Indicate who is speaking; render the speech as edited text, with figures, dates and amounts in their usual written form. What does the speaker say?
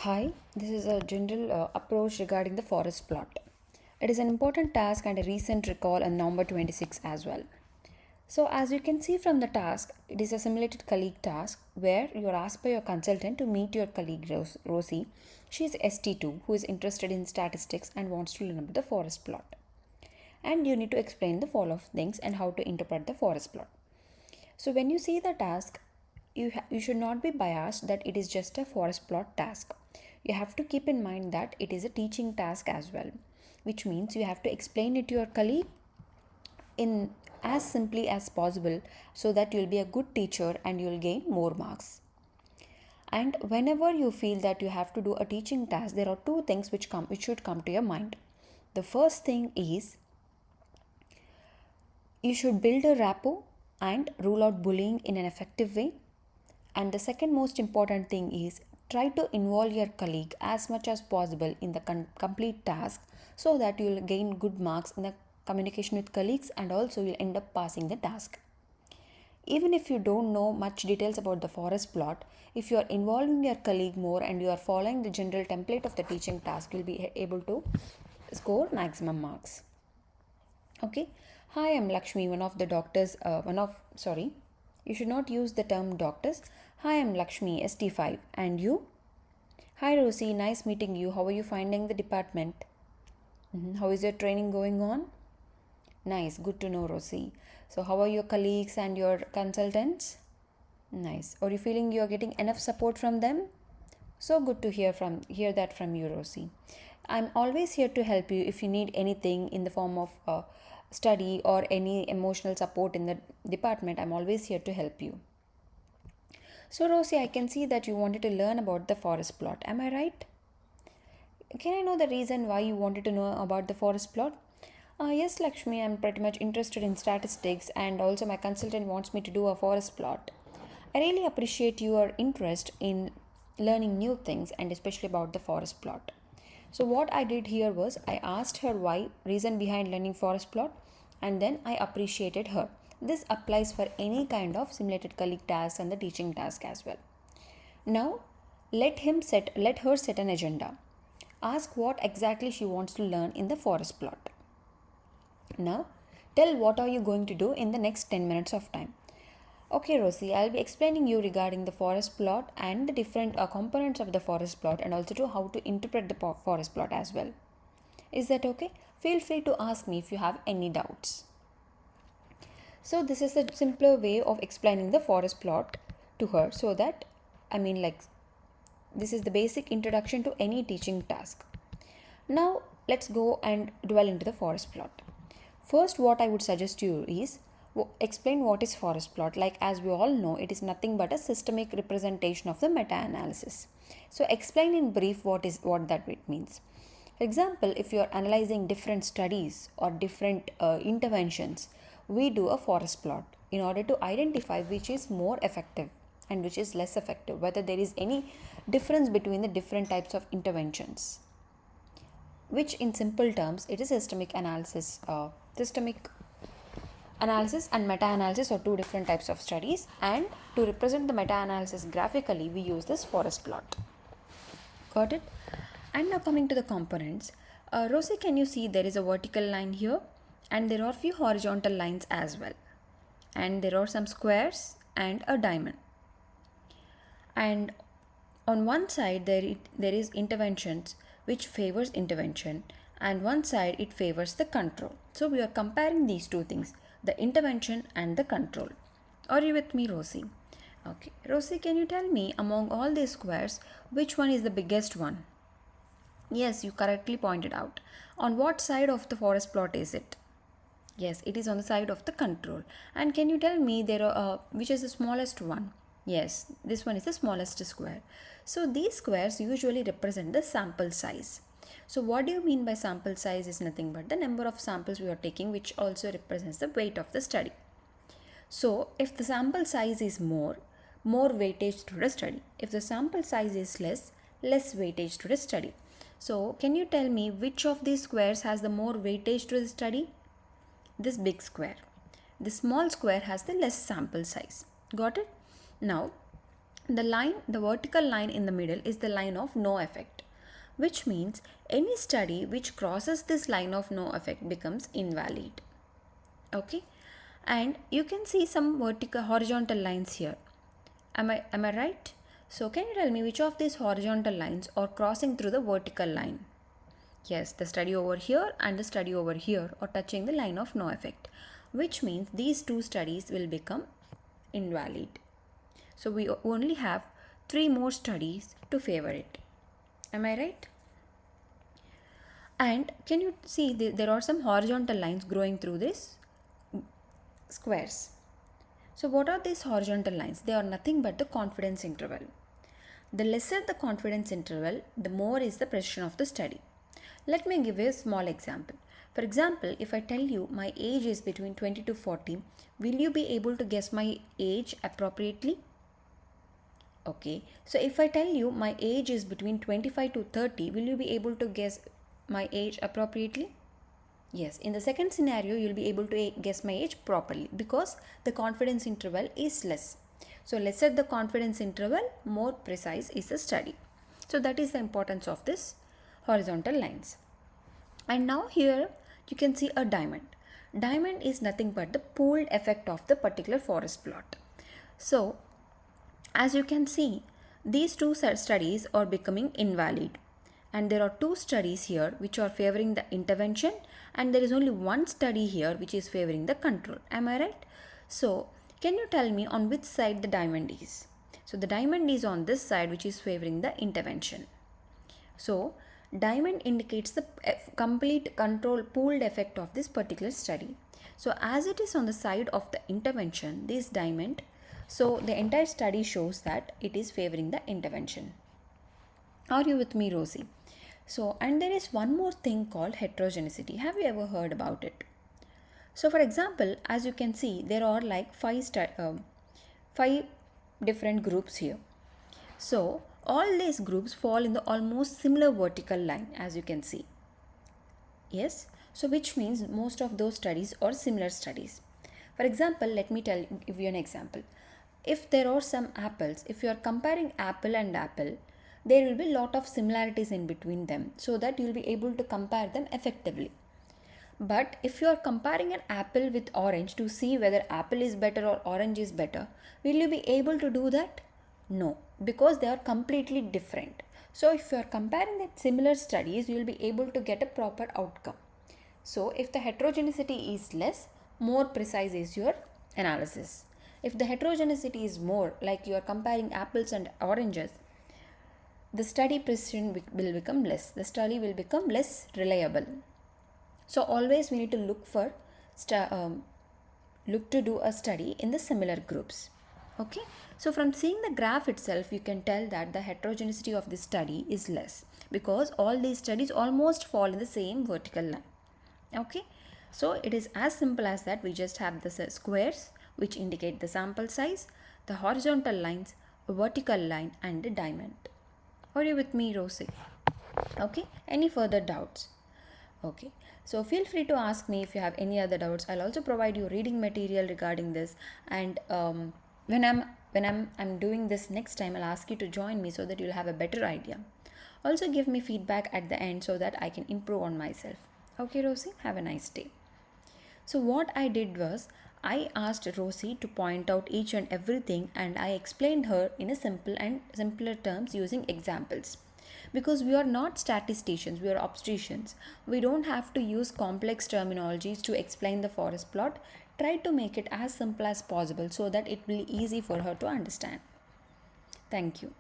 Speaker 1: Hi, this is a general approach regarding the forest plot. It is an important task and a recent recall on November 26 as well. So, as you can see from the task, it is a simulated colleague task where you are asked by your consultant to meet your colleague Rosie. She is ST2 who is interested in statistics and wants to learn about the forest plot. And you need to explain the follow of things and how to interpret the forest plot. So, when you see the task, you should not be biased that it is just a forest plot task. You have to keep in mind that it is a teaching task as well, which means you have to explain it to your colleague in as simply as possible so that you'll be a good teacher and you'll gain more marks. And whenever you feel that you have to do a teaching task, there are two things which should come to your mind. The first thing is you should build a rapport and rule out bullying in an effective way. And the second most important thing is try to involve your colleague as much as possible in the complete task so that you'll gain good marks in the communication with colleagues and also you'll end up passing the task. Even if you don't know much details about the forest plot, if you are involving your colleague more and you are following the general template of the teaching task, you'll be able to score maximum marks. Okay. Hi, I'm Lakshmi, one of the doctors, you should not use the term doctors. Hi, I'm Lakshmi, ST5. And you? Hi, Rosie, nice meeting you. How are you finding the department? How is your training going on? Nice, good to know, Rosie. So, how are your colleagues and your consultants? Nice. Are you feeling you're getting enough support from them? So good to hear that from you, Rosie. I'm always here to help you if you need anything in the form of study or any emotional support in the department. I'm always here to help you. So, Rosie, I can see that you wanted to learn about the forest plot. Am I right? Can I know the reason why you wanted to know about the forest plot? Yes, Lakshmi, I'm pretty much interested in statistics and also my consultant wants me to do a forest plot. I really appreciate your interest in learning new things and especially about the forest plot. So what I did here was I asked her why, reason behind learning forest plot, and then I appreciated her. This applies for any kind of simulated colleague task and the teaching task as well. Now let her set an agenda. Ask what exactly she wants to learn in the forest plot. Now tell what are you going to do in the next 10 minutes of time. Okay, Rosie, I'll be explaining you regarding the forest plot and the different components of the forest plot and also to how to interpret the forest plot as well. Is that okay? Feel free to ask me if you have any doubts. So this is a simpler way of explaining the forest plot to her so that, this is the basic introduction to any teaching task. Now let's go and dwell into the forest plot. First, what I would suggest you is explain what is forest plot. Like as we all know, it is nothing but a systemic representation of the meta-analysis. So explain in brief what that means. For example, if you are analyzing different studies or different interventions, we do a forest plot in order to identify which is more effective and which is less effective, whether there is any difference between the different types of interventions, which in simple terms it is systemic analysis. Systemic analysis and meta-analysis are two different types of studies, and to represent the meta-analysis graphically we use this forest plot. Got it? And now coming to the components, Rosie, can you see there is a vertical line here and there are few horizontal lines as well, and there are some squares and a diamond, and on one side there is interventions which favors intervention and one side it favors the control. So we are comparing these two things, the intervention and the control. Are you with me, Rosie? Okay, Rosie, can you tell me among all these squares which one is the biggest one? Yes, you correctly pointed out. On what side of the forest plot is it? Yes, it is on the side of the control. And can you tell me there are which is the smallest one? Yes, this one is the smallest square. So these squares usually represent the sample size. So what do you mean by sample size is nothing but the number of samples we are taking, which also represents the weight of the study. So if the sample size is more weightage to the study. If the sample size is less weightage to the study. So can you tell me which of these squares has the more weightage to the study? This big square. The small square has the less sample size. Got it? Now The vertical line in the middle is the line of no effect, which means any study which crosses this line of no effect becomes invalid. Okay, and you can see some horizontal lines here. Am I right? So can you tell me which of these horizontal lines are crossing through the vertical line? Yes, the study over here and the study over here are touching the line of no effect, which means these two studies will become invalid. So we only have 3 more studies to favor it. Am I right? And can you see there are some horizontal lines growing through this squares. So what are these horizontal lines? They are nothing but the confidence interval. The lesser the confidence interval, the more is the precision of the study. Let me give you a small example. For example, if I tell you my age is between 20 to 40, will you be able to guess my age appropriately? Okay, so if I tell you my age is between 25 to 30, will you be able to guess my age appropriately? Yes, in the second scenario, you'll be able to guess my age properly because the confidence interval is less. So lesser the confidence interval, more precise is the study. So that is the importance of this horizontal lines. And now here you can see a diamond. Diamond is nothing but the pooled effect of the particular forest plot. So as you can see, these two studies are becoming invalid. And there are 2 studies here which are favoring the intervention, and there is only 1 study here which is favoring the control. Am I right? So can you tell me on which side the diamond is? So the diamond is on this side which is favoring the intervention. So diamond indicates the complete control pooled effect of this particular study. So as it is on the side of the intervention, this diamond, so the entire study shows that it is favoring the intervention. Are you with me, Rosie? So, and there is one more thing called heterogeneity. Have you ever heard about it? So, for example, as you can see, there are like 5 different groups here. So, all these groups fall in the almost similar vertical line, as you can see. Yes, so which means most of those studies are similar studies. For example, let me give you an example. If there are some apples, if you are comparing apple and apple, there will be a lot of similarities in between them so that you will be able to compare them effectively. But if you are comparing an apple with orange to see whether apple is better or orange is better, will you be able to do that? No, because they are completely different. So if you are comparing the similar studies, you will be able to get a proper outcome. So if the heterogeneity is less, more precise is your analysis. If the heterogeneity is more, like you are comparing apples and oranges, the study precision will become less. The study will become less reliable. So always we need to look to do a study in the similar groups. Okay. So from seeing the graph itself, you can tell that the heterogeneity of this study is less because all these studies almost fall in the same vertical line. Okay. So it is as simple as that. We just have the squares which indicate the sample size, the horizontal lines, a vertical line, and a diamond. Are you with me, Rosie? Okay. Any further doubts? Okay. So feel free to ask me if you have any other doubts. I'll also provide you reading material regarding this. And when I'm doing this next time, I'll ask you to join me so that you'll have a better idea. Also give me feedback at the end so that I can improve on myself. Okay, Rosie. Have a nice day. So what I did was I asked Rosie to point out each and everything, and I explained her in a simple and simpler terms using examples. Because we are not statisticians, we are obstetricians. We don't have to use complex terminologies to explain the forest plot. Try to make it as simple as possible so that it will be easy for her to understand. Thank you.